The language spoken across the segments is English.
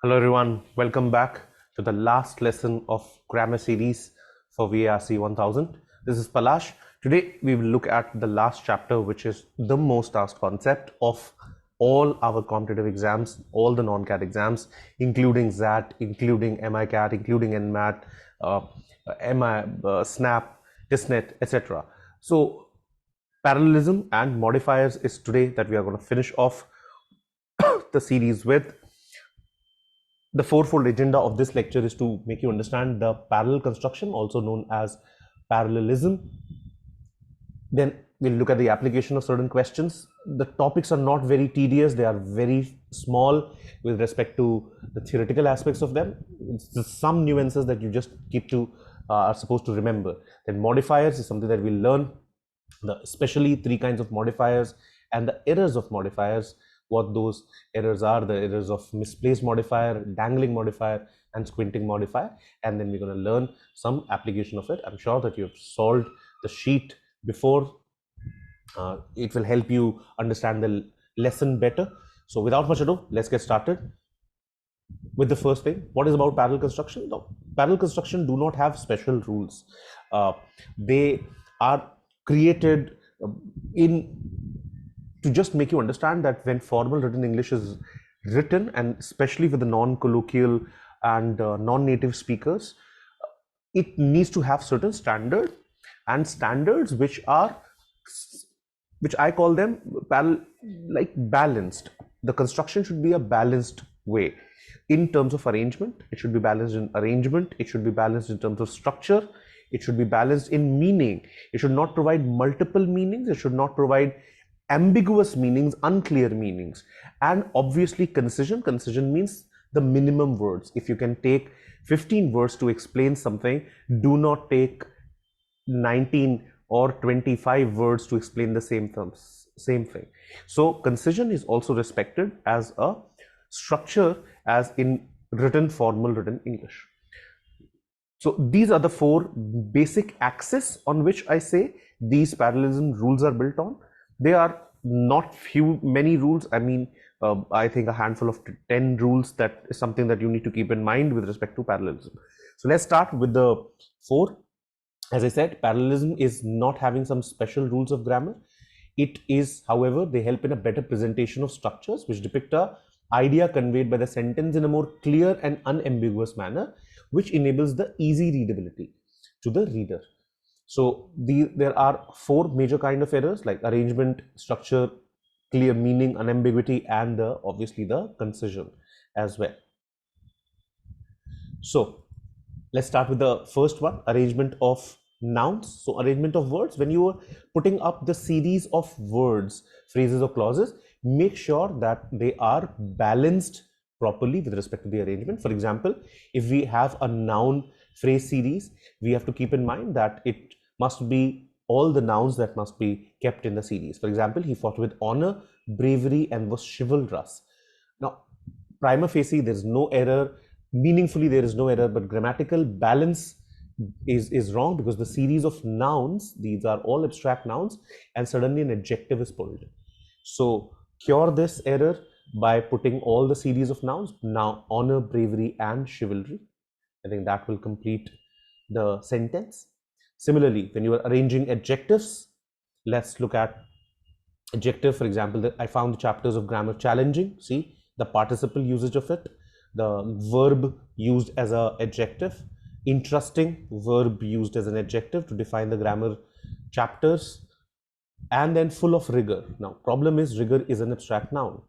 Hello everyone, welcome back to the last lesson of grammar series for VARC 1000. This is Palash. Today we will look at the last chapter, which is the most asked concept of all our competitive exams, all the non-CAT exams, including ZAT, including MICAT, including NMAT, SNAP, TISNET, etc. So parallelism and modifiers is today that we are going to finish off the series with. The fourfold agenda of this lecture is to make you understand the parallel construction, also known as parallelism. Then we'll look at the application of certain questions. The topics are not very tedious, they are very small with respect to the theoretical aspects of them. It's just some nuances that you just are supposed to remember. Then modifiers is something that we'll learn, especially three kinds of modifiers and the errors of modifiers, what those errors are, the errors of misplaced modifier, dangling modifier, and squinting modifier. And then we're going to learn some application of it. I'm sure that you've solved the sheet before. It will help you understand the lesson better. So without much ado, let's get started with the first thing. What is about parallel construction? No, parallel construction do not have special rules. They are created to just make you understand that when formal written English is written, and especially with the non-colloquial and non-native speakers, it needs to have certain standards which I call them balanced. The construction should be a balanced way. In terms of arrangement, it should be balanced in arrangement, it should be balanced in terms of structure, it should be balanced in meaning. It should not provide multiple meanings, it should not provide ambiguous meanings, unclear meanings. And obviously concision means the minimum words. If you can take 15 words to explain something, do not take 19 or 25 words to explain the same thing. So concision is also respected as a structure as in formal written English. So these are the four basic axes on which I say these parallelism rules are built on. They are not many rules. I mean, I think a handful of 10 rules. That is something that you need to keep in mind with respect to parallelism. So let's start with the four. As I said, parallelism is not having some special rules of grammar. It is, however, they help in a better presentation of structures which depict a idea conveyed by the sentence in a more clear and unambiguous manner, which enables the easy readability to the reader. So there are four major kind of errors, like arrangement, structure, clear meaning, unambiguity, and obviously the concision as well. So let's start with the first one, arrangement of nouns. So arrangement of words, when you are putting up the series of words, phrases or clauses, make sure that they are balanced properly with respect to the arrangement. For example, if we have a noun phrase series, we have to keep in mind that it must be all the nouns that must be kept in the series. For example, he fought with honor, bravery, and was chivalrous. Now, prima facie, there is no error. Meaningfully, there is no error, but grammatical balance is wrong because the series of nouns, these are all abstract nouns, and suddenly an adjective is pulled. So cure this error by putting all the series of nouns, now honor, bravery, and chivalry. I think that will complete the sentence. Similarly, when you are arranging adjectives, let's look at adjective. For example, I found the chapters of grammar challenging. See the participle usage of it, the verb used as an adjective, interesting, verb used as an adjective to define the grammar chapters, and then full of rigor. Now, problem is rigor is an abstract noun.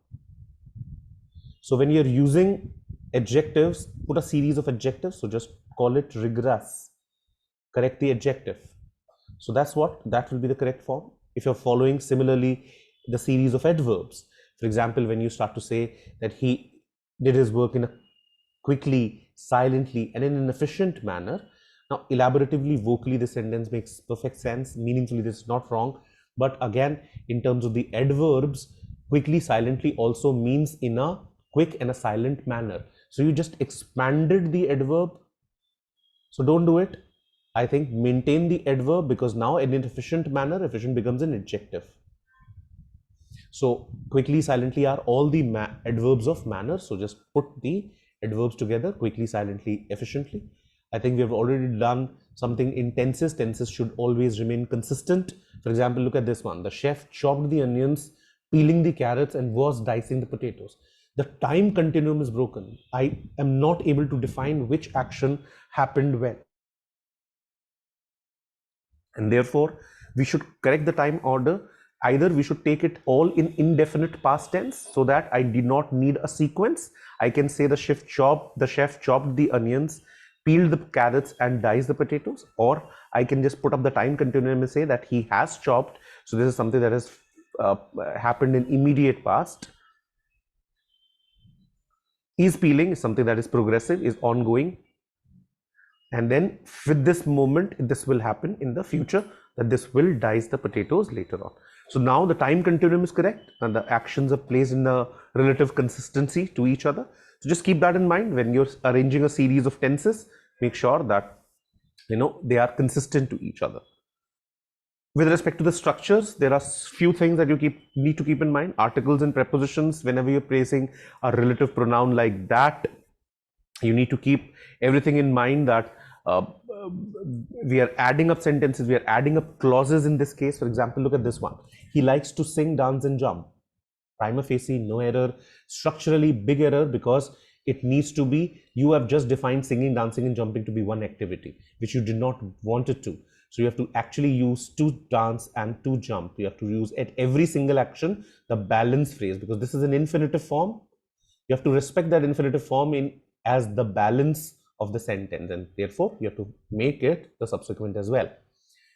So when you're using adjectives, put a series of adjectives. So just call it rigorous. Correct the adjective. So that will be the correct form. If you're following similarly the series of adverbs, for example, when you start to say that he did his work in a quickly, silently, and in an efficient manner. Now, elaboratively, vocally, the sentence makes perfect sense. Meaningfully, this is not wrong. But again, in terms of the adverbs, quickly, silently also means in a quick and a silent manner. So you just expanded the adverb. So don't do it. I think maintain the adverb, because now in an efficient manner, efficient becomes an adjective. So quickly, silently are all the adverbs of manner. So just put the adverbs together quickly, silently, efficiently. I think we have already done something in tenses. Tenses should always remain consistent. For example, look at this one. The chef chopped the onions, peeling the carrots, and was dicing the potatoes. The time continuum is broken. I am not able to define which action happened when. And therefore, we should correct the time order. Either we should take it all in indefinite past tense so that I did not need a sequence. I can say the chef chopped the onions, peeled the carrots, and diced the potatoes, or I can just put up the time continuum and say that he has chopped. So this is something that has happened in immediate past. Is peeling is something that is progressive, is ongoing, and then with this moment this will happen in the future, that this will dice the potatoes later on. So now the time continuum is correct and the actions are placed in a relative consistency to each other. So just keep that in mind when you're arranging a series of tenses. Make sure that they are consistent to each other. With respect to the structures, there are few things that you need to keep in mind. Articles and prepositions, whenever you're placing a relative pronoun like that, you need to keep everything in mind that we are adding up sentences, we are adding up clauses in this case. For example, look at this one. He likes to sing, dance, and jump. Prima facie, no error. Structurally, big error, because it needs to be, you have just defined singing, dancing, and jumping to be one activity, which you did not want it to. So you have to actually use to dance and to jump. You have to use at every single action the balance phrase, because this is an infinitive form. You have to respect that infinitive form in as the balance of the sentence, and therefore you have to make it the subsequent as well.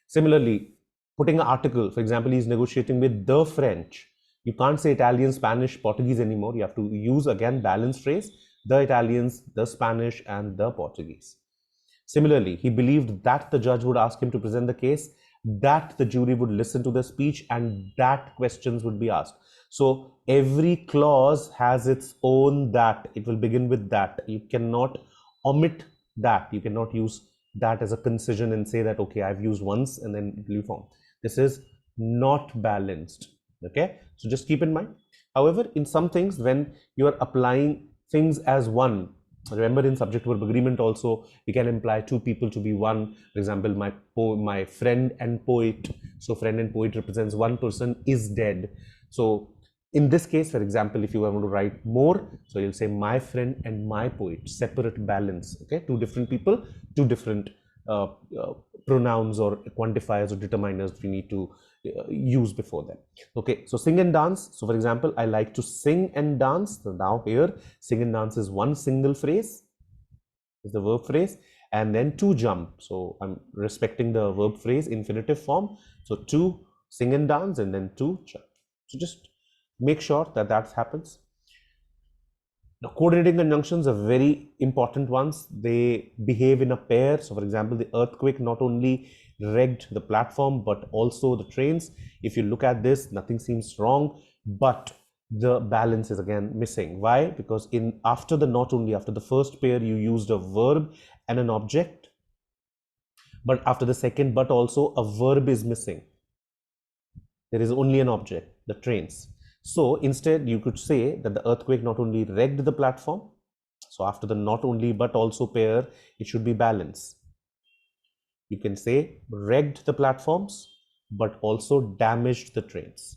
Similarly, putting an article, for example, he's negotiating with the French. You can't say Italian, Spanish, Portuguese anymore. You have to use again balance phrase, the Italians, the Spanish, and the Portuguese. Similarly, he believed that the judge would ask him to present the case, that the jury would listen to the speech, and that questions would be asked. So every clause has its own that. It will begin with that. You cannot omit that. You cannot use that as a concision and say that, okay, I've used once and then it will be formed. This is not balanced. Okay, so just keep in mind. However, in some things, when you are applying things as one, remember in subject verb agreement also we can imply two people to be one. For example, my friend and poet. So friend and poet represents one person is dead. So in this case, for example, if you want to write more, so you'll say my friend and my poet, separate balance. Okay, two different people, two different pronouns or quantifiers or determiners we need to use before them. Okay, so sing and dance. So for example, I like to sing and dance. So now here sing and dance is one single phrase, is the verb phrase, and then to jump. So I'm respecting the verb phrase infinitive form. So to sing and dance and then to jump. So just make sure that that happens. Now, coordinating conjunctions are very important ones. They behave in a pair. So for example, the earthquake not only wrecked the platform but also the trains. If you look at this, nothing seems wrong, but the balance is again missing. Why? Because after the first pair you used a verb and an object, but after the second but also a verb is missing. There is only an object, the trains. So instead you could say that the earthquake not only wrecked the platform, so after the not only but also pair it should be balance. You can say wrecked the platforms but also damaged the trains.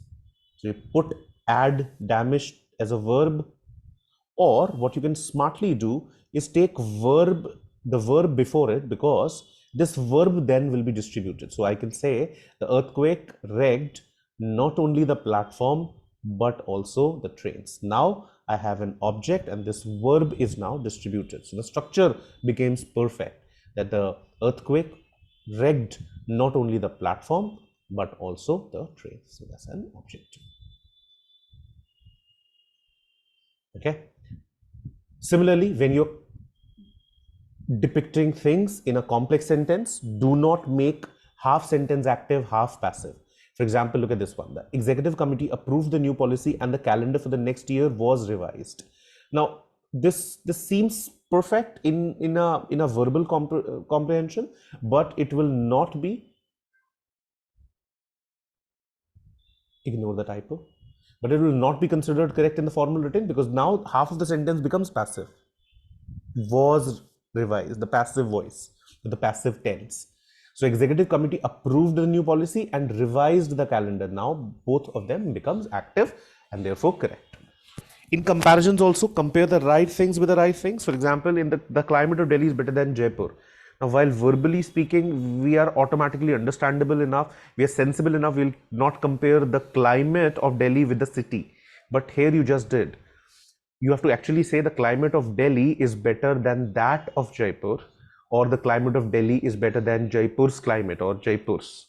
So you put add damaged as a verb, or what you can smartly do is take the verb before it, because this verb then will be distributed. So I can say the earthquake wrecked not only the platform but also the trains. Now I have an object and this verb is now distributed. So the structure becomes perfect, that the earthquake wrecked not only the platform but also the trains. So that's an object. Okay. Similarly, when you're depicting things in a complex sentence, do not make half sentence active, half passive. For example, look at this one. The executive committee approved the new policy and the calendar for the next year was revised. Now, this seems perfect in a verbal comprehension, but it will not be, ignore the typo, but it will not be considered correct in the formal written, because now half of the sentence becomes passive. was revised, the passive voice, the passive tense. So executive committee approved the new policy and revised the calendar. Now both of them becomes active and therefore correct. In comparisons also, compare the right things with the right things. For example, in the climate of Delhi is better than Jaipur. Now, while verbally speaking, we are automatically understandable enough, we are sensible enough, we'll not compare the climate of Delhi with the city. But here you just did. You have to actually say the climate of Delhi is better than that of Jaipur, or the climate of Delhi is better than Jaipur's climate or Jaipur's.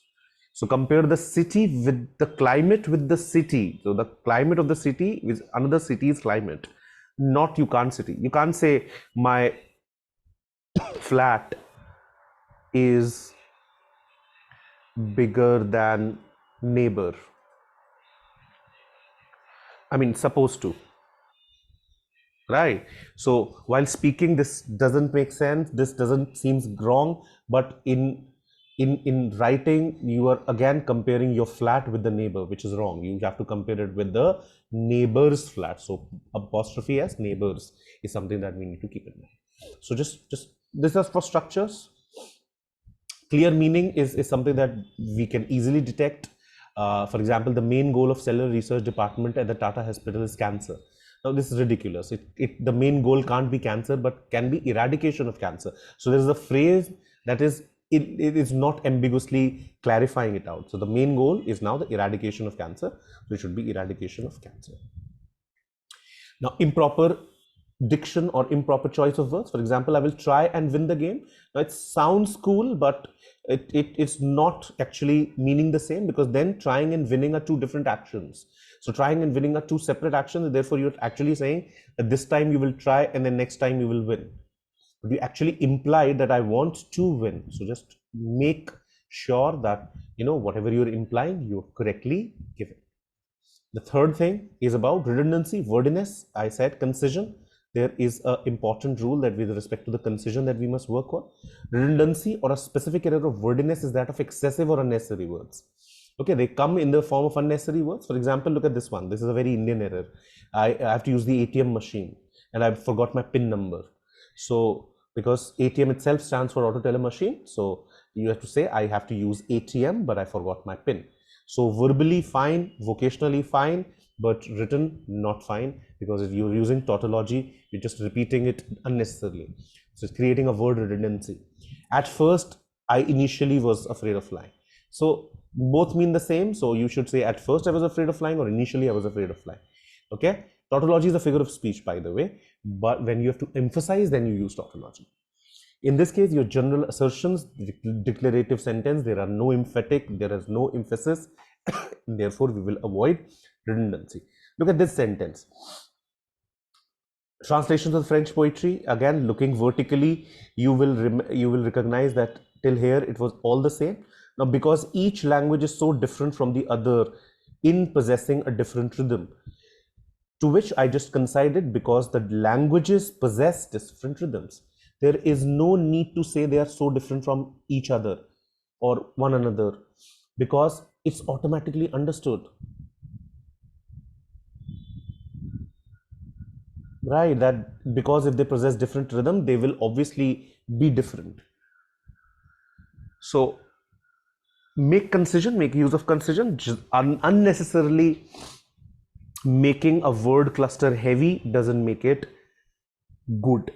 So compare the city with the climate with the city. So the climate of the city is another city's climate, not you can't city. You can't say my flat is bigger than neighbor. I mean, supposed to, right? So while speaking, this doesn't make sense. This doesn't seems wrong, but in writing, you are again comparing your flat with the neighbor, which is wrong. You have to compare it with the neighbor's flat. So apostrophe as neighbors is something that we need to keep in mind. So just this is for structures. Clear meaning is something that we can easily detect. For example, the main goal of cellular research department at the Tata Hospital is cancer. Now this is ridiculous. The main goal can't be cancer, but can be eradication of cancer. So there is a phrase that is it is not ambiguously clarifying it out. So the main goal is now the eradication of cancer. So it should be eradication of cancer. Now improper diction or improper choice of words. For example, I will try and win the game. Now it sounds cool, but it's not actually meaning the same, because then trying and winning are two different actions. So trying and winning are two separate actions, and therefore you're actually saying that this time you will try and then next time you will win. But you actually imply that I want to win. So just make sure that whatever you're implying, you're correctly given. The third thing is about redundancy, wordiness. I said concision. There is an important rule that with respect to the concision that we must work on. Redundancy or a specific error of wordiness is that of excessive or unnecessary words. Okay, they come in the form of unnecessary words. For example, look at this one. This is a very Indian error. I have to use the ATM machine and I forgot my PIN number. So because ATM itself stands for auto teller machine, so you have to say I have to use ATM, but I forgot my PIN. So verbally fine, vocationally fine, but written not fine, because if you're using tautology, you're just repeating it unnecessarily. So it's creating a word redundancy. At first, I initially was afraid of flying. So both mean the same. So you should say at first I was afraid of flying, or initially I was afraid of flying. Okay. Tautology is a figure of speech, by the way, but when you have to emphasize, then you use tautology. In this case, your general assertions, declarative sentence, there are no emphatic, there is no emphasis, therefore we will avoid redundancy. Look at this sentence. Translations of French poetry, again looking vertically, you will recognize that till here it was all the same. Now because each language is so different from the other in possessing a different rhythm, to which I just coincided because the languages possess different rhythms. There is no need to say they are so different from each other or one another, because it's automatically understood. Right, that because if they possess different rhythm, they will obviously be different. So make concision, make use of concision. Just unnecessarily making a word cluster heavy doesn't make it good.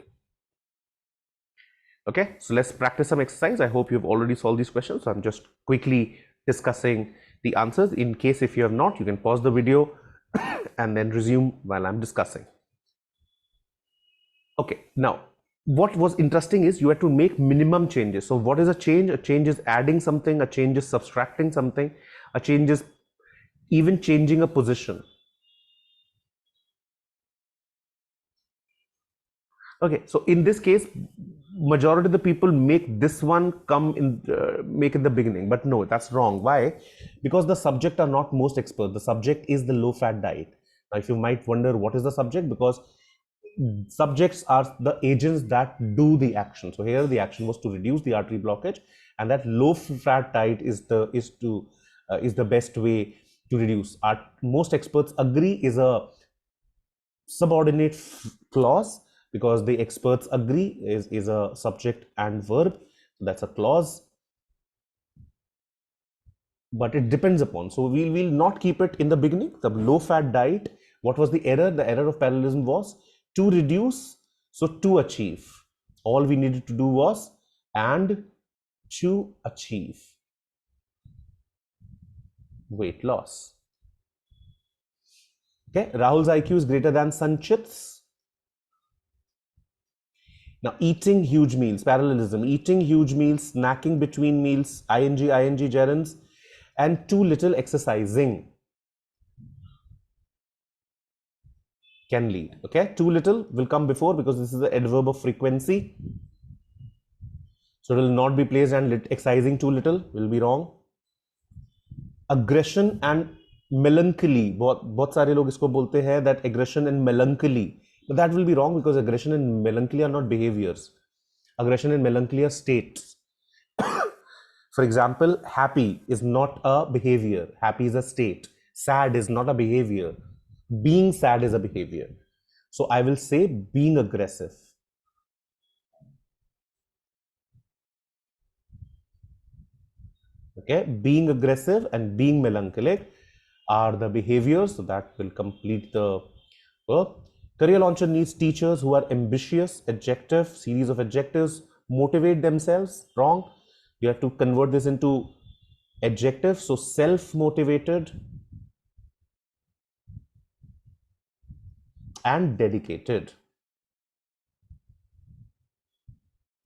Okay, so let's practice some exercise. I hope you've already solved these questions. So I'm just quickly discussing the answers. In case if you have not, you can pause the video and then resume while I'm discussing. Okay, now what was interesting is you had to make minimum changes. So what is a change? A change is adding something, a change is subtracting something, a change is even changing a position. Okay, so in this case, majority of the people make this one come in, make in the beginning, but no, that's wrong. Why? Because the subject are not most expert. The subject is the low-fat diet. Now, if you might wonder what is the subject, because subjects are the agents that do the action. So here the action was to reduce the artery blockage, and that low-fat diet is the best way to reduce. Most experts agree is a subordinate clause, because the experts agree is a subject and verb. That's a clause. But it depends upon. So we will not keep it in the beginning. The low-fat diet. What was the error? The error of parallelism was to reduce. So to achieve. All we needed to do was and to achieve weight loss. Okay. Rahul's IQ is greater than Sanchit's. Now, eating huge meals, parallelism, eating huge meals, snacking between meals, ing, gerunds, and too little exercising can lead. Okay, too little will come before because this is the adverb of frequency. So it will not be placed, and exercising too little will be wrong. Aggression and melancholy, बहुत सारे लोग इसको बोलते हैं that aggression and melancholy, but that will be wrong because aggression and melancholy are not behaviors. Aggression and melancholy are states. For example, happy is not a behavior. Happy is a state. Sad is not a behavior. Being sad is a behavior. So I will say being aggressive. Okay, being aggressive and being melancholic are the behaviors, so that will complete the verb. Career launcher needs teachers who are ambitious. Adjective, series of adjectives, motivate themselves. Wrong. You have to convert this into adjective. So self-motivated and dedicated.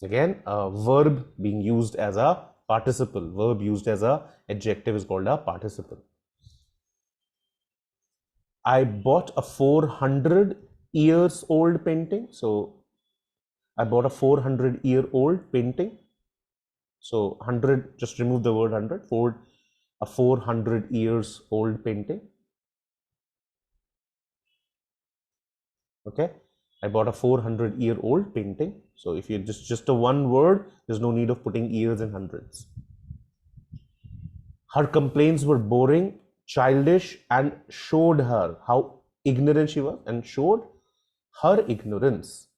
Again, a verb being used as a participle. Verb used as a adjective is called a participle. I bought a 400 years old painting. So I bought a 400-year-old painting. So 100, just remove the word 100. A 400 years old painting. Okay, I bought a 400-year-old painting. So if you just a one word, there's no need of putting years and hundreds. Her complaints were boring, childish, and showed her how ignorant she was, and showed her ignorance.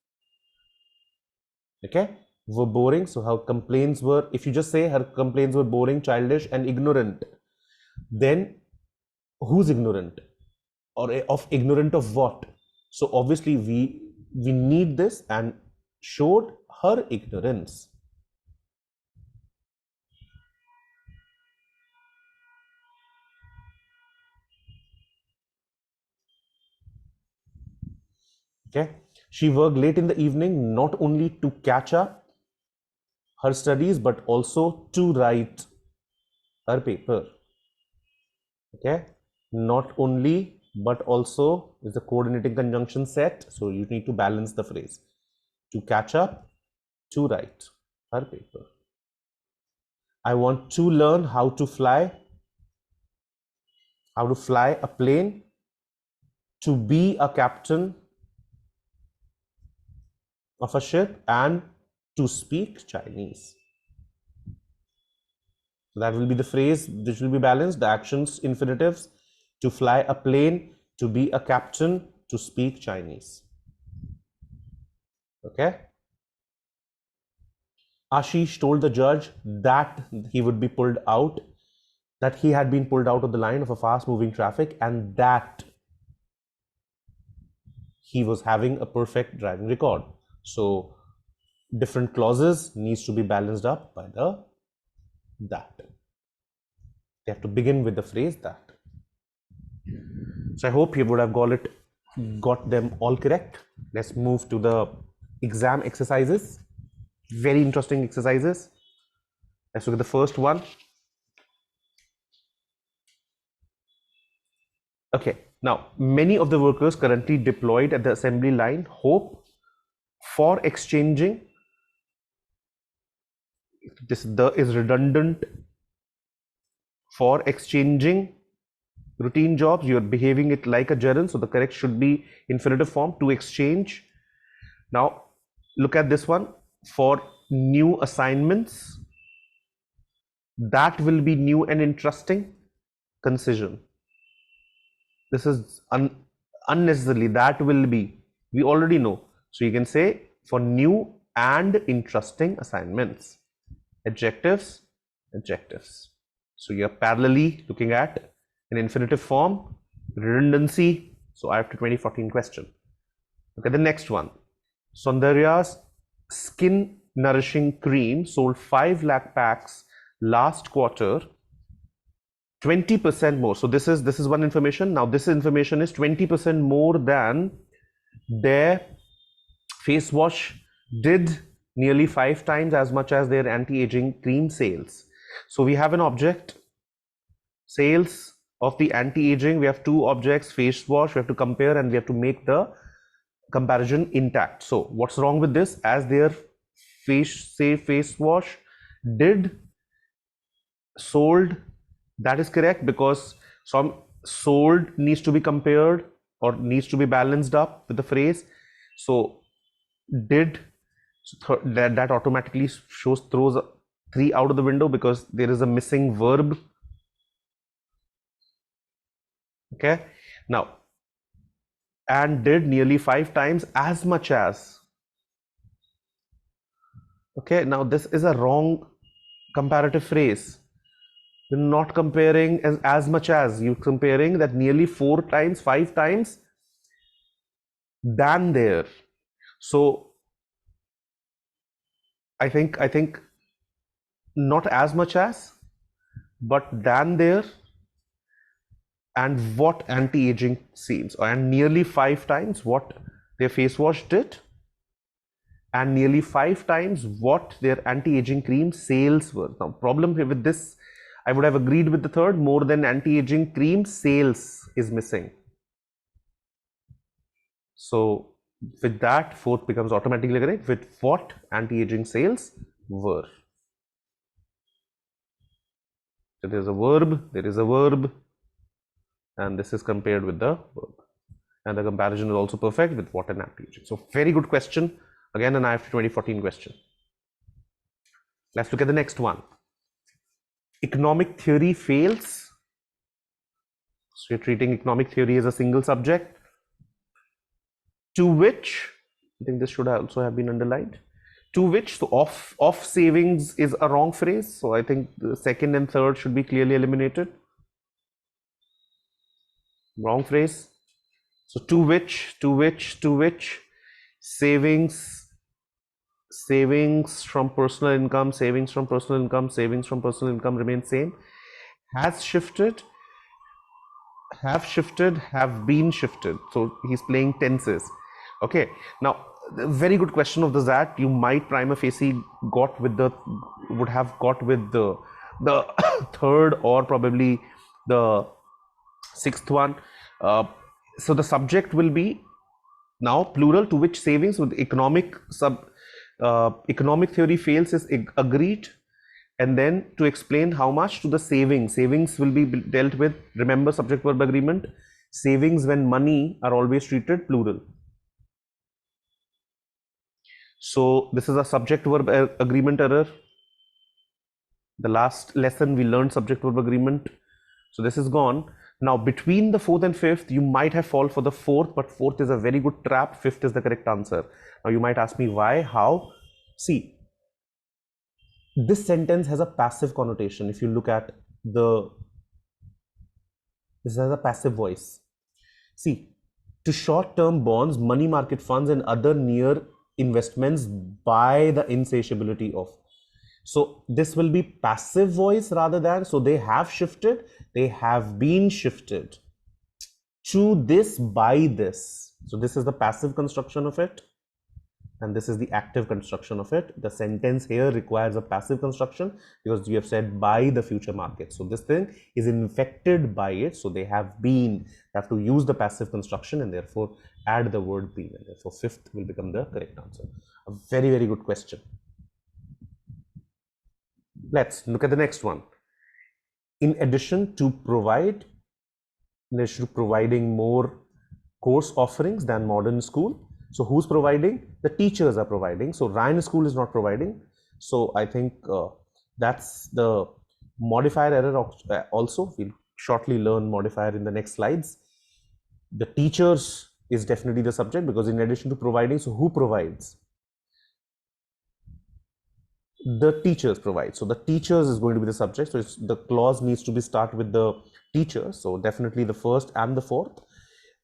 Okay, were boring. So her complaints were, if you just say her complaints were boring, childish, and ignorant, then who's ignorant? Or of ignorant of what? So obviously we need this, and showed her ignorance. Okay, she worked late in the evening, not only to catch up her studies but also to write her paper. Okay, not only but also is the coordinating conjunction set, so you need to balance the phrase. To catch up, to write her paper. I want to learn how to fly a plane, to be a captain of a ship, and to speak Chinese. So that will be the phrase. This will be balanced. The actions, infinitives: to fly a plane, to be a captain, to speak Chinese. Okay. Ashish told the judge that he would be pulled out, that he had been pulled out of the line of a fast moving traffic, and that he was having a perfect driving record. So different clauses needs to be balanced up by the that. They have to begin with the phrase that. So I hope you would have got them all correct. Let's move to the exam exercises. Very interesting exercises. Let's look at the first one. Okay, now many of the workers currently deployed at the assembly line hope for exchanging. This the is redundant. For exchanging routine jobs, you're behaving it like a gerund, so the correct should be infinitive form, to exchange. Now look at this one. For new assignments, that will be new and interesting. Concision. This is unnecessarily, that will be, we already know. So you can say for new and interesting assignments. Adjectives, adjectives. So you're parallelly looking at an infinitive form, redundancy. So I have to 2014 question. Look at the next one. Saundarya's skin nourishing cream sold 5 lakh packs last quarter, 20% more. So this is one information. Now this information is 20% more than their face wash did, nearly 5 times as much as their anti-aging cream sales. So we have an object, sales of the anti-aging. We have two objects, face wash. We have to compare and we have to make the comparison intact. So what's wrong with this? As their face wash did sold, that is correct, because some sold needs to be compared or needs to be balanced up with the phrase. So did, so that automatically throws 3 out of the window because there is a missing verb. Okay, now and did nearly 5 times as much as. Okay, now this is a wrong comparative phrase. You're not comparing as much as, you're comparing that nearly 4 times, 5 times than there. So I think not as much as, but than there, and what anti-aging seems, and nearly 5 times what their face wash did, and nearly 5 times what their anti-aging cream sales were. Now problem with this, I would have agreed with the third, more than anti-aging cream sales is missing. So with that, fourth becomes automatically correct, with what anti-aging sales were. So there is a verb, and this is compared with the verb, and the comparison is also perfect with what and anti-aging. So very good question, again an IFT 2014 question. Let's look at the next one. Economic theory fails. So you're treating economic theory as a single subject, to which, I think this should also have been underlined, to which, so off savings is a wrong phrase, so I think the second and third should be clearly eliminated. Wrong phrase. So to which savings from personal income, savings from personal income remain same. Has shifted, have shifted, have been shifted. So he's playing tenses. Okay, now very good question of the ZAT. You might prima facie would have got with the third or probably the sixth one. So the subject will be now plural, to which savings with economic theory fails is agreed, and then to explain how much to the savings will be dealt with. Remember subject verb agreement, savings when money are always treated plural. So this is a subject verb agreement error. The last lesson we learned subject verb agreement, so this is gone. Now between the fourth and fifth, you might have fallen for the fourth, but fourth is a very good trap, fifth is the correct answer. Now you might ask me why, how? See, this sentence has a passive connotation. If you look at this has a passive voice. See, to short-term bonds, money market funds and other near investments by the insatiability of. So this will be passive voice rather than, so they have shifted, they have been shifted to this by this. So this is the passive construction of it, and this is the active construction of it. The sentence here requires a passive construction because you have said by the future market. So this thing is infected by it. So they have been, have to use the passive construction and therefore add the word been, and therefore fifth will become the correct answer. A very, very good question. Let's look at the next one. In addition to providing more course offerings than modern school. So who's providing? The teachers are providing. So Ryan School is not providing. So I think that's the modifier error also. We'll shortly learn modifier in the next slides. The teachers is definitely the subject, because in addition to providing, so who provides? The teachers provide. So the teachers is going to be the subject. So the clause needs to be start with the teachers. So definitely the first and the fourth.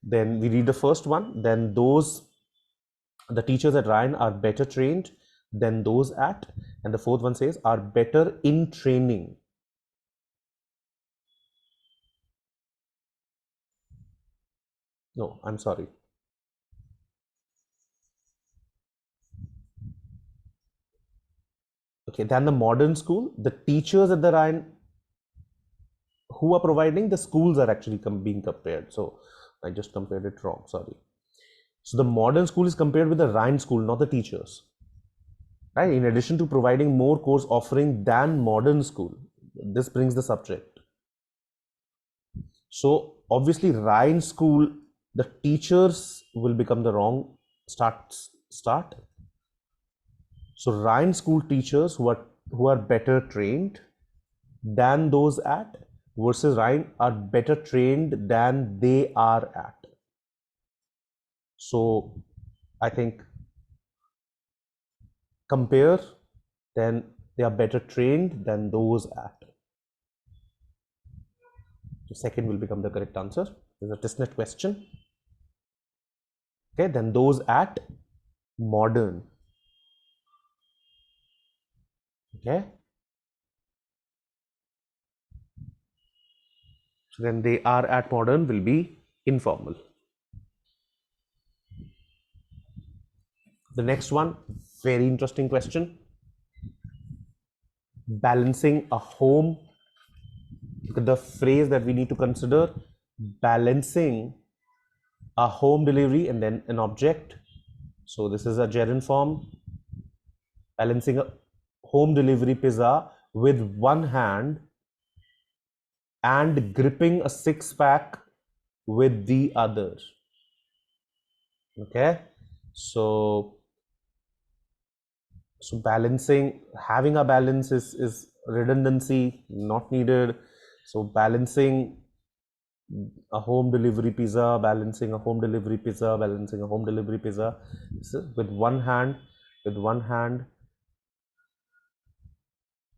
Then we read the first one. Then the teachers at Ryan are better trained than those at, and the fourth one says are better in training. No, I'm sorry. Okay, than the modern school. The teachers at the Ryan who are providing, the schools are actually being compared. So I just compared it wrong. Sorry. So the modern school is compared with the Ryan school, not the teachers. Right? In addition to providing more course offering than modern school, this brings the subject. So obviously Ryan school, the teachers will become the wrong start. So Ryan school teachers who are better trained than those at, versus Ryan are better trained than they are at. So I think compare, then they are better trained than those at. So second will become the correct answer. There's a testnet question. Okay, then those at modern. Okay. So then they are at modern will be informal. The next one, very interesting question. Balancing a home. Look at the phrase that we need to consider. Balancing a home delivery and then an object. So this is a gerund form. Balancing a home delivery pizza with one hand and gripping a six-pack with the other. Okay, so balancing, having a balance is redundancy, not needed. So balancing a home delivery pizza, balancing a home delivery pizza, balancing a home delivery pizza. So with one hand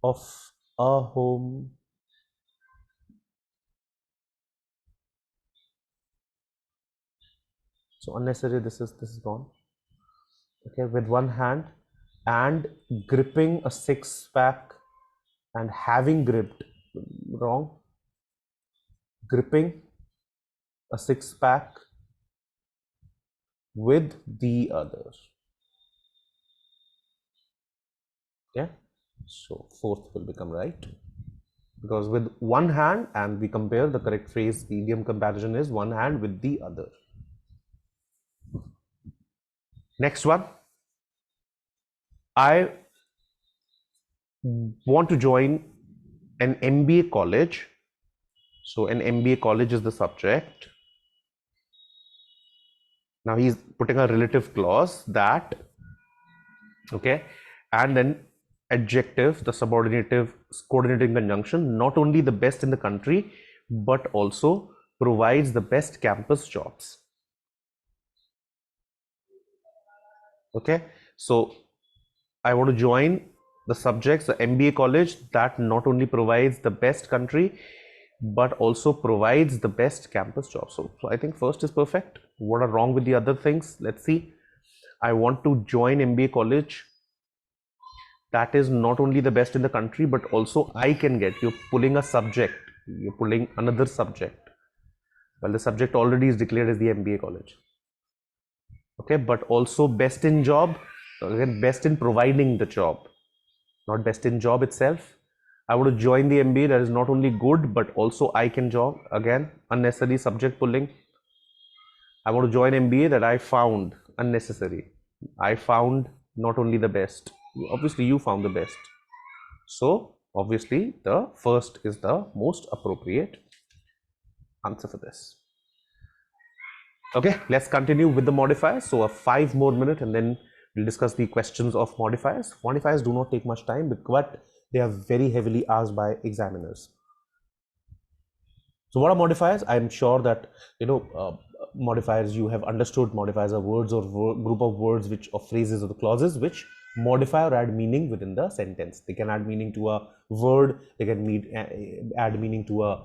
of a home. So unnecessary, this is gone. Okay, with one hand and gripping a six-pack and having gripped, wrong, gripping a six-pack with the other. Okay, so fourth will become right, because with one hand, and we compare, the correct phrase, the idiom comparison is one hand with the other. Next one, I want to join an MBA college. So an MBA college is the subject. Now he's putting a relative clause that, okay, and then adjective, the subordinative coordinating conjunction, not only the best in the country, but also provides the best campus jobs. Okay, so I want to join the subjects, the MBA college that not only provides the best country, but also provides the best campus jobs. So I think first is perfect. What are wrong with the other things? Let's see. I want to join MBA college that is not only the best in the country, but also I can get. You're pulling a subject, you're pulling another subject. Well, the subject already is declared as the MBA college. Okay, but also best in job, again, best in providing the job, not best in job itself. I want to join the MBA that is not only good, but also I can job. Again, unnecessary subject pulling. I want to join MBA that I found unnecessary. I found not only the best. Obviously, you found the best. So, obviously, the first is the most appropriate answer for this. Okay, let's continue with the modifiers. So, a 5 more minute and then we'll discuss the questions of modifiers. Modifiers do not take much time, but they are very heavily asked by examiners. So what are modifiers? I'm sure that modifiers, you have understood modifiers are words or group of words which of phrases or the clauses which modify or add meaning within the sentence. They can add meaning to a word, they can add meaning to a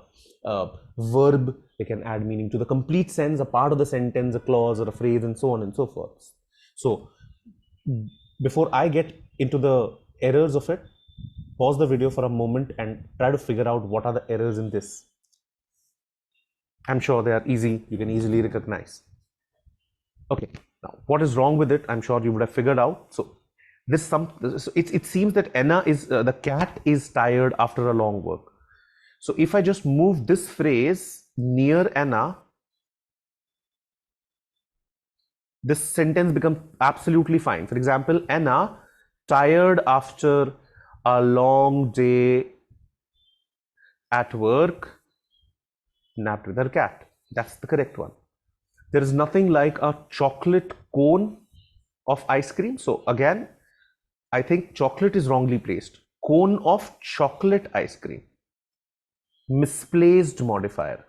verb, they can add meaning to the complete sense, a part of the sentence, a clause or a phrase, and so on and so forth. So before I get into the errors of it, pause the video for a moment and try to figure out what are the errors in this. I'm sure they are easy, you can easily recognize. Okay, now what is wrong with it? I'm sure you would have figured out. So it seems that Anna is the cat is tired after a long work. So if I just move this phrase near Anna, this sentence becomes absolutely fine. For example, Anna tired after a long day at work, napped with her cat. That's the correct one. There is nothing like a chocolate cone of ice cream. So again, I think chocolate is wrongly placed. Cone of chocolate ice cream. Misplaced modifier.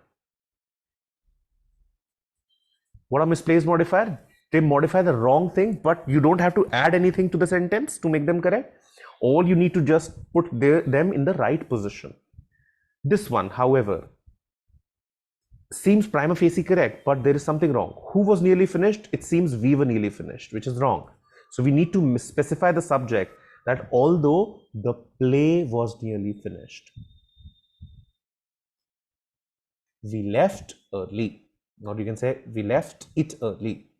What are misplaced modifier? They modify the wrong thing, but you don't have to add anything to the sentence to make them correct. All you need to just put them in the right position. This one, however, seems prima facie correct, but there is something wrong. Who was nearly finished? It seems we were nearly finished, which is wrong. So we need to specify the subject that although the play was nearly finished, we left early. Or you can say we left it early.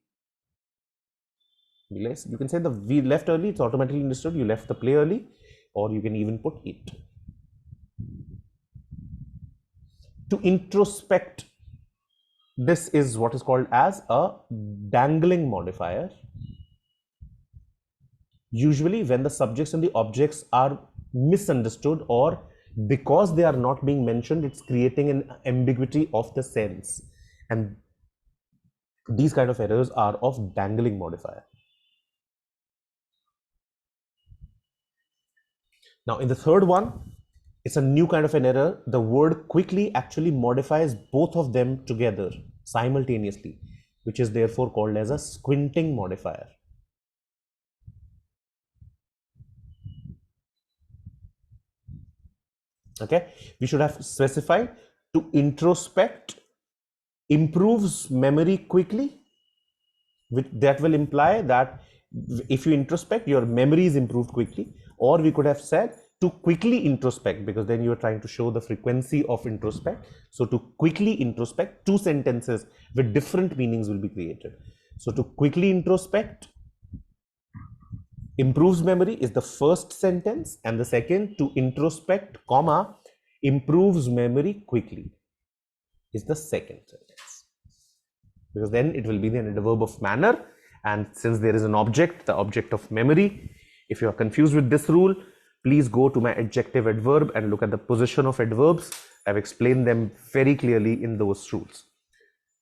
You can say we left early, it's automatically understood. You left the play early, or you can even put it. To introspect, this is what is called as a dangling modifier. Usually when the subjects and the objects are misunderstood, or because they are not being mentioned, it's creating an ambiguity of the sense, and these kind of errors are of dangling modifier. Now in the third one, it's a new kind of an error. The word quickly actually modifies both of them together simultaneously, which is therefore called as a squinting modifier. Okay, we should have specified to introspect improves memory quickly, that will imply that if you introspect, your memory is improved quickly. Or we could have said to quickly introspect, because then you are trying to show the frequency of introspect. So to quickly introspect, two sentences with different meanings will be created. So to quickly introspect improves memory is the first sentence, and the second, to introspect, comma, improves memory quickly, is the second sentence, because then it will be the adverb of manner, and since there is an object, the object of memory. If you are confused with this rule, please go to my adjective adverb and look at the position of adverbs. I've explained them very clearly in those rules.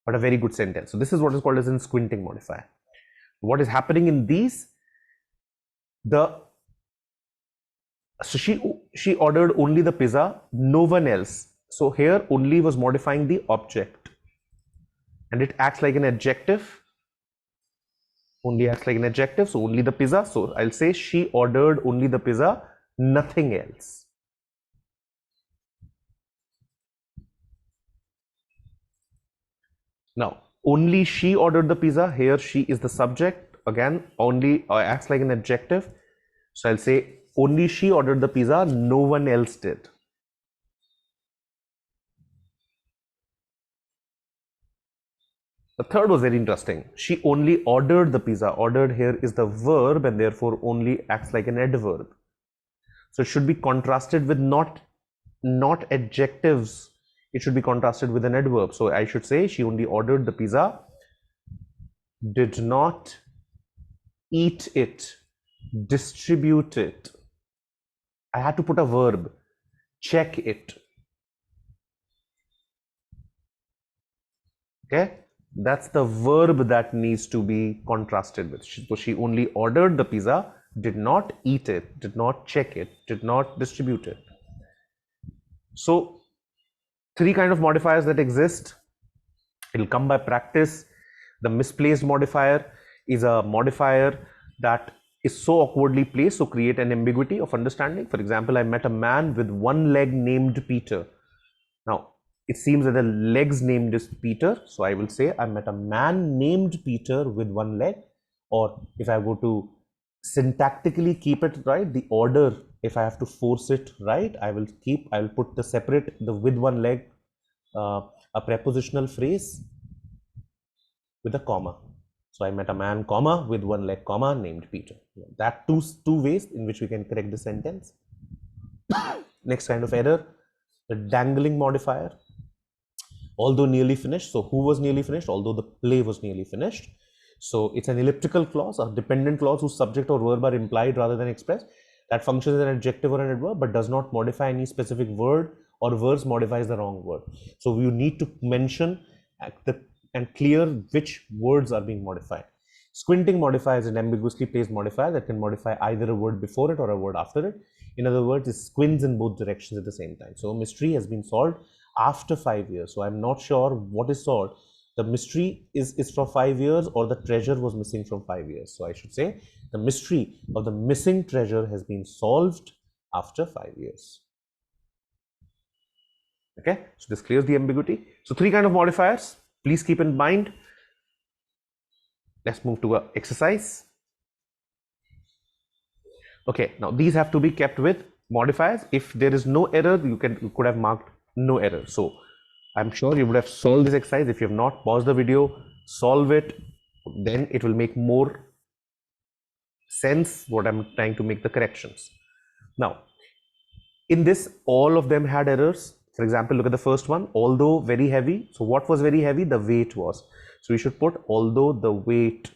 But a very good sentence. So this is what is called as a squinting modifier. What is happening in these? So she ordered only the pizza, no one else. So here only was modifying the object, and it acts like an adjective. Only acts like an adjective, so only the pizza. So I'll say she ordered only the pizza, nothing else. Now only she ordered the pizza, here she is the subject, again only acts like an adjective, so I'll say only she ordered the pizza, no one else did. The third was very interesting. She only ordered the pizza. Ordered here is the verb, and therefore only acts like an adverb. So it should be contrasted with not adjectives. It should be contrasted with an adverb. So I should say she only ordered the pizza, did not eat it, distribute it. I had to put a verb, check it. Okay, that's the verb that needs to be contrasted with. So she only ordered the pizza, did not eat it, did not check it, did not distribute it. So three kind of modifiers that exist It'll come by practice. The misplaced modifier is a modifier that is so awkwardly placed, so create an ambiguity of understanding. For example, I met a man with one leg named Peter. Now, it seems that the leg's named is Peter, so I will say I met a man named Peter with one leg. Or if I go to syntactically keep it right, the order, if I have to force it right, I will put the with one leg, a prepositional phrase with a comma. So I met a man, comma, with one leg, comma, named Peter. That two ways in which we can correct the sentence. Next kind of error, the dangling modifier. Although nearly finished. So who was nearly finished? Although the play was nearly finished. So it's an elliptical clause, a dependent clause whose subject or verb are implied rather than expressed. That functions as an adjective or an adverb, but does not modify any specific word, or verse modifies the wrong word. So you need to mention and clear which words are being modified. Squinting modifier is an ambiguously placed modifier that can modify either a word before it or a word after it. In other words, it squints in both directions at the same time. So mystery has been solved after 5 years. So I'm not sure what is solved. The mystery is for 5 years, or the treasure was missing from 5 years. So I should say the mystery of the missing treasure has been solved after 5 years. Okay, so this clears the ambiguity. So 3 kind of modifiers, please keep in mind. Let's move to an exercise. Okay, now these have to be kept with modifiers. If there is no error, you could have marked no error. So I'm sure you would have solved this exercise. If you have not, pause the video, solve it, then it will make more sense what I'm trying to make the corrections. Now, in this, all of them had errors. For example, look at the first one, although very heavy. So what was very heavy? The weight was. So we should put, although the weight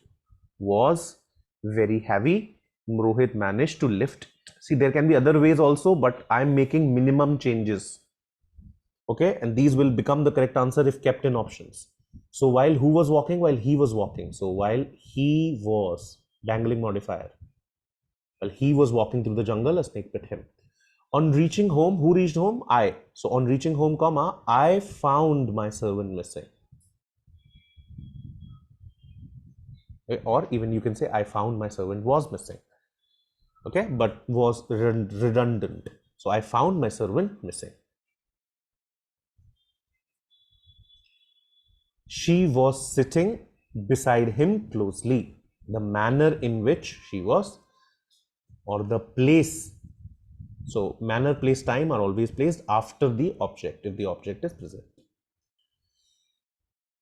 was very heavy, Rohit managed to lift it. See, there can be other ways also, but I'm making minimum changes. Okay, and these will become the correct answer if kept in options. So while who was walking? While he was walking. So while he was, dangling modifier. While he was walking through the jungle, a snake bit him. On reaching home, who reached home? I. So on reaching home, comma, I found my servant missing. Okay, or even you can say I found my servant was missing. Okay, but was redundant. So I found my servant missing. She was sitting beside him closely. The manner in which she was, or the place. So manner, place, time are always placed after the object if the object is present.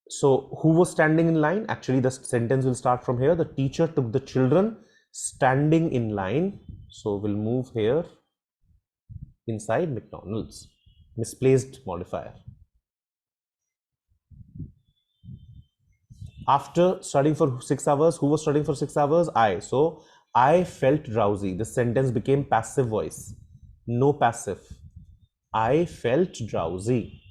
So who was standing in line? Actually, the sentence will start from here. The teacher took the children standing in line. So we'll move here inside McDonald's. Misplaced modifier. After studying for 6 hours, who was studying for 6 hours? I. So I felt drowsy. The sentence became passive voice. No passive. I felt drowsy.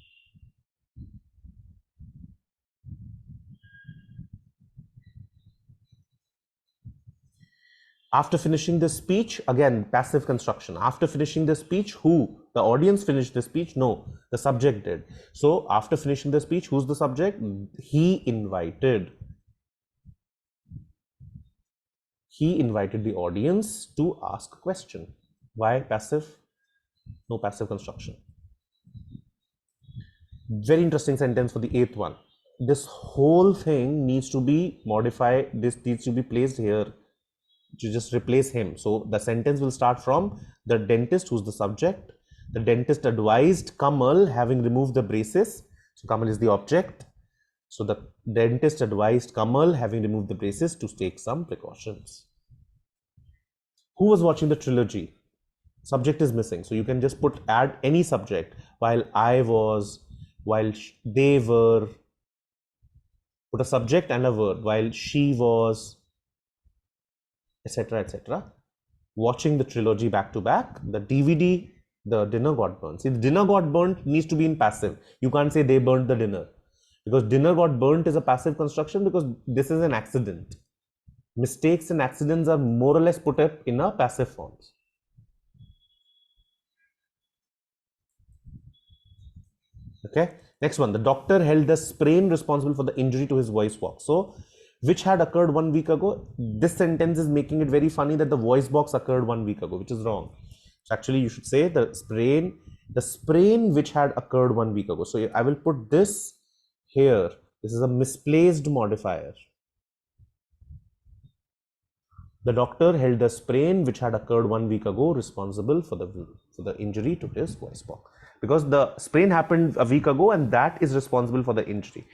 After finishing the speech, again, passive construction. After finishing the speech, who? The audience finished the speech? No, the subject did. So after finishing the speech, who's the subject? He invited. He invited the audience to ask a question. Why passive? No passive construction. Very interesting sentence for the 8th one. This whole thing needs to be modified. This needs to be placed here to just replace him. So the sentence will start from the dentist, who's the subject. The dentist advised Kamal, having removed the braces. So Kamal is the object. So the dentist advised Kamal, having removed the braces, to take some precautions. Who was watching the trilogy? Subject is missing. So you can just add any subject. While I was, while they were, put a subject and a verb. While she was, etc., etc. Watching the trilogy back to back. The DVD, the dinner got burnt. See, the dinner got burnt needs to be in passive. You can't say they burnt the dinner, because dinner got burnt is a passive construction, because this is an accident. Mistakes and accidents are more or less put up in a passive forms. Okay, Next one, the doctor held the sprain responsible for the injury to his voice box. So, which had occurred 1 week ago? This sentence is making it very funny that the voice box occurred 1 week ago, which is wrong. So actually, you should say the sprain which had occurred 1 week ago. So I will put this here. This is a misplaced modifier. The doctor held the sprain which had occurred 1 week ago responsible for the injury to his voice box, because the sprain happened a week ago and that is responsible for the injury.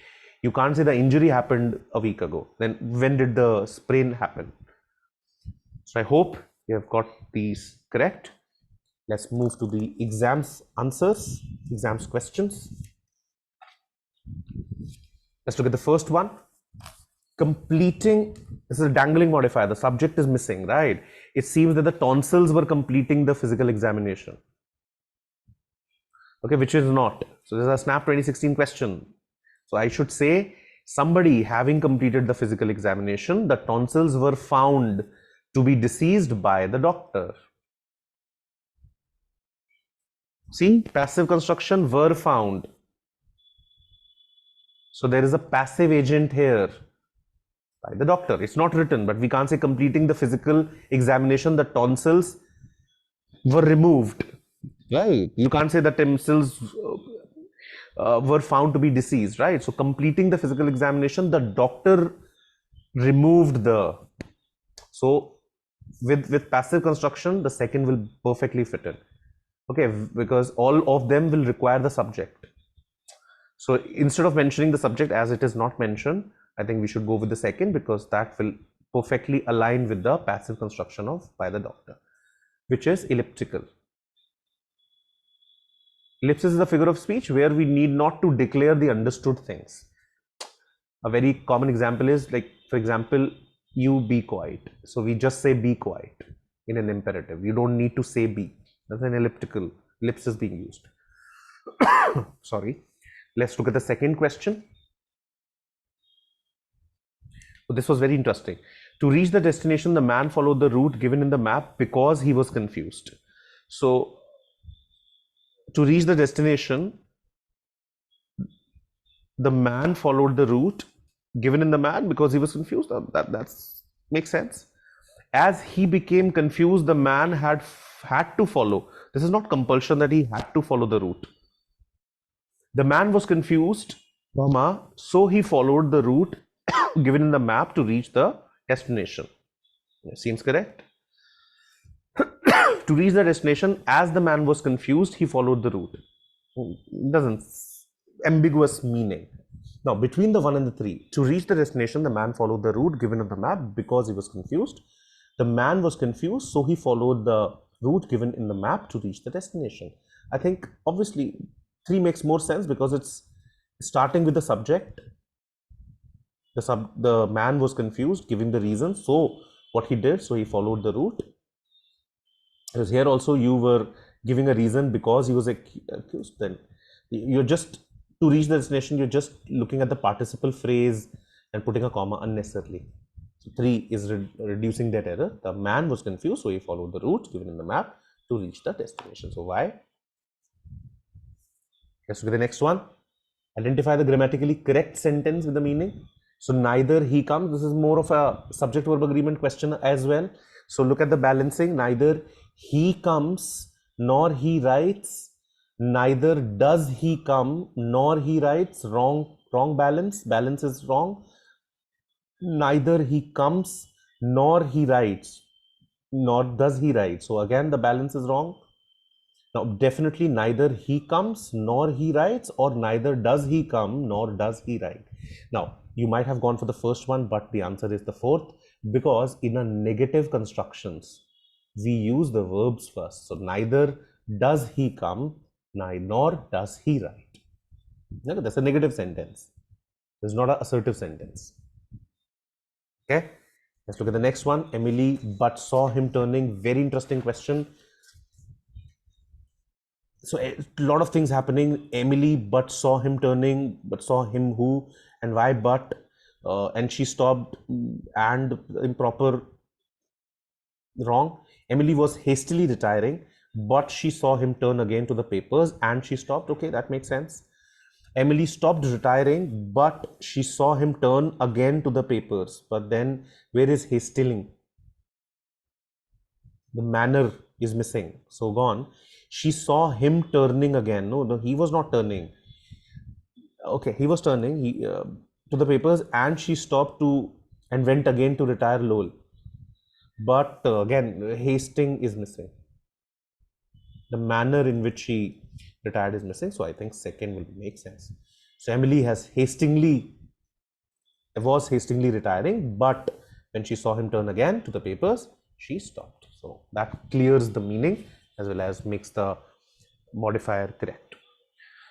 You can't say the injury happened a week ago. Then when did the sprain happen? So I hope you have got these correct. Let's move to the exams answers, exams questions. Let's look at the first one. Completing, this is a dangling modifier, the subject is missing, right? It seems that the tonsils were completing the physical examination. Okay, which is not. So this is a Snap 2016 question. So I should say, somebody having completed the physical examination, the tonsils were found to be diseased by the doctor. See, passive construction, were found. So there is a passive agent here by the doctor. It's not written, but we can't say completing the physical examination, the tonsils were removed. Right. You can't say the tonsils were found to be diseased, right? So completing the physical examination, the doctor removed the. So with passive construction, the second will perfectly fit in. Okay, because all of them will require the subject. So instead of mentioning the subject as it is not mentioned, I think we should go with the second, because that will perfectly align with the passive construction of by the doctor, which is elliptical. Ellipsis is a figure of speech where we need not to declare the understood things. A very common example is, like, for example, you be quiet. So we just say be quiet in an imperative. You don't need to say be. That's an elliptical, ellipsis being used. Sorry. Let's look at the second question. So this was very interesting. To reach the destination, the man followed the route given in the map because he was confused. So to reach the destination, the man followed the route given in the map because he was confused. That makes sense. As he became confused, the man had to follow. This is not compulsion that he had to follow the route. The man was confused, so he followed the route given in the map to reach the destination. Seems correct. To reach the destination, as the man was confused, he followed the route. Doesn't ambiguous meaning. Now, between the 1 and the 3, to reach the destination, the man followed the route given on the map because he was confused. The man was confused, so he followed the route given in the map to reach the destination. I think obviously 3 makes more sense because it's starting with the subject. The man was confused, giving the reason. So what he did, so he followed the route. Because here also you were giving a reason because he was accused. Then you're just, to reach the destination, you're just looking at the participle phrase and putting a comma unnecessarily. So 3 is reducing that error. The man was confused, so he followed the route given in the map to reach the destination. So why? Let's look at the next one. Identify the grammatically correct sentence with the meaning. So neither he comes. This is more of a subject-verb agreement question as well. So look at the balancing. Neither he comes nor he writes. Neither does he come nor he writes. Wrong balance. Balance is wrong. Neither he comes nor he writes, nor does he write. So again, the balance is wrong. Now, definitely neither he comes nor he writes, or neither does he come nor does he write. Now, you might have gone for the first one, but the answer is the fourth, because in a negative constructions, we use the verbs first. So neither does he come, nor does he write. That's a negative sentence. It's not an assertive sentence. Okay, let's look at the next one. Emily but saw him turning. Very interesting question. So a lot of things happening. Emily but saw him turning, but saw him who and why but, and she stopped, and improper, wrong. Emily was hastily retiring, but she saw him turn again to the papers and she stopped. Okay, that makes sense. Emily stopped retiring, but she saw him turn again to the papers. But then, where is he stealing? The manner is missing. So gone. She saw him turning again. No, no, he was not turning. Okay, he was turning to the papers, and she stopped to and went again to retire. Lol. But again, hasting is missing. The manner in which she retired is missing. So I think second will make sense. So Emily was hastily retiring, but when she saw him turn again to the papers, she stopped. So that clears the meaning as well as makes the modifier correct.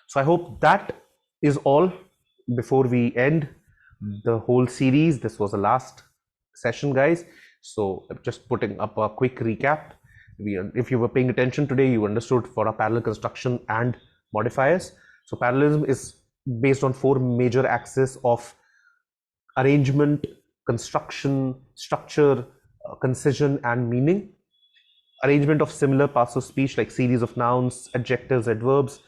So I hope that is all before we end the whole series. This was the last session, guys. So I'm just putting up a quick recap. If you were paying attention today, you understood for a parallel construction and modifiers. So parallelism is based on four major axes of arrangement, construction, structure, concision, and meaning. Arrangement of similar parts of speech like series of nouns, adjectives, adverbs.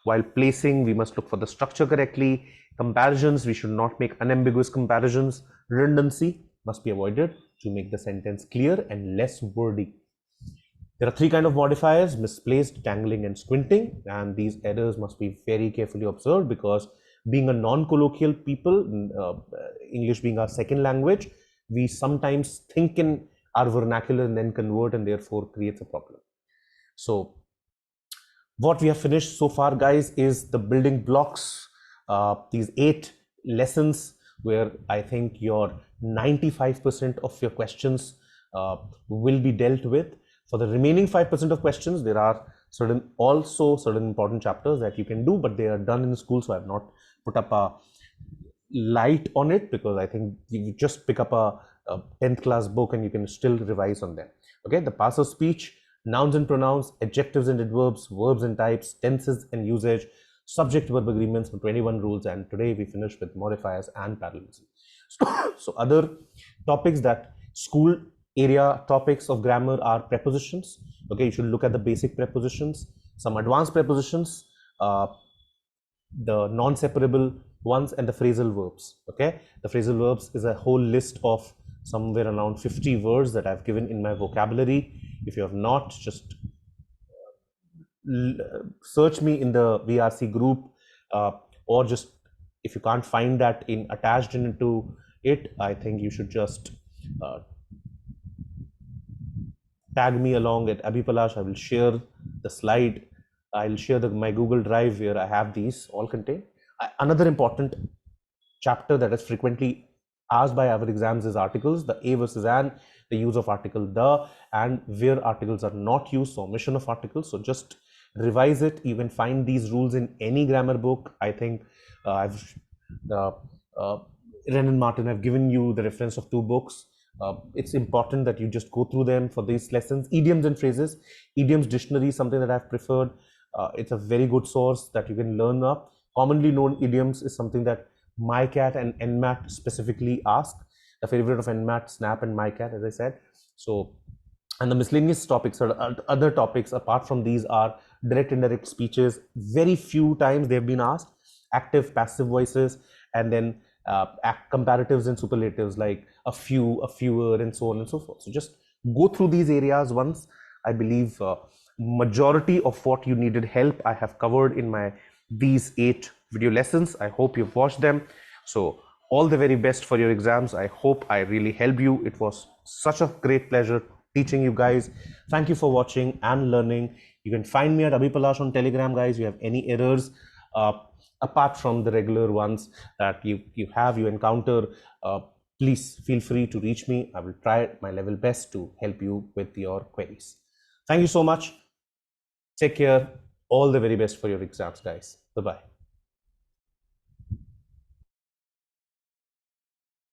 While placing, we must look for the structure correctly. Comparisons, we should not make unambiguous comparisons. Redundancy must be avoided to make the sentence clear and less wordy. There are three kinds of modifiers: misplaced, dangling, and squinting, and these errors must be very carefully observed because being a non-colloquial people, English being our second language, we sometimes think in our vernacular and then convert, and therefore creates a problem. So what we have finished so far, guys, is the building blocks, these 8 lessons where I think your 95% of your questions will be dealt with. For the remaining 5% of questions, there are certain important chapters that you can do, but they are done in school, so I have not put up a light on it because I think you just pick up a 10th class book and you can still revise on them. Okay, the parts of speech, nouns and pronouns, adjectives and adverbs, verbs and types, tenses and usage, subject-verb agreements for 21 rules, and today we finished with modifiers and parallelism. So other topics that school area topics of grammar are prepositions. Okay, you should look at the basic prepositions, some advanced prepositions, the non-separable ones, and the phrasal verbs. Okay, the phrasal verbs is a whole list of somewhere around 50 words that I've given in my vocabulary. If you have not, just search me in the VRC group, or just if you can't find that in attached into it, I think you should just tag me along at Abhipalash. I will share the slide. I'll share my Google Drive where I have these all contained. Another important chapter that is frequently asked by our exams is articles, the a versus an, the use of article the, and where articles are not used, so omission of articles. So just revise it. You can find these rules in any grammar book. I think Ren and Martin have given you the reference of 2 books. It's important that you just go through them for these lessons. Idioms and phrases. Idioms dictionary is something that I've preferred. It's a very good source that you can learn up. Commonly known idioms is something that MyCat and NMAT specifically ask. The favorite of NMAT, Snap, and MyCat, as I said. So, and the miscellaneous topics or other topics apart from these are direct, indirect speeches. Very few times they have been asked. Active, passive voices, and then comparatives and superlatives like a few, a fewer, and so on and so forth. So just go through these areas once. I believe majority of what you needed help I have covered in these 8 video lessons. I hope you've watched them. So all the very best for your exams. I hope I really helped you. It was such a great pleasure teaching you guys. Thank you for watching and learning. You can find me at Abhipalash on Telegram, guys. You have any errors apart from the regular ones that you encounter, please feel free to reach me. I will try my level best to help you with your queries. Thank you so much. Take care. All the very best for your exams, guys. Bye-bye.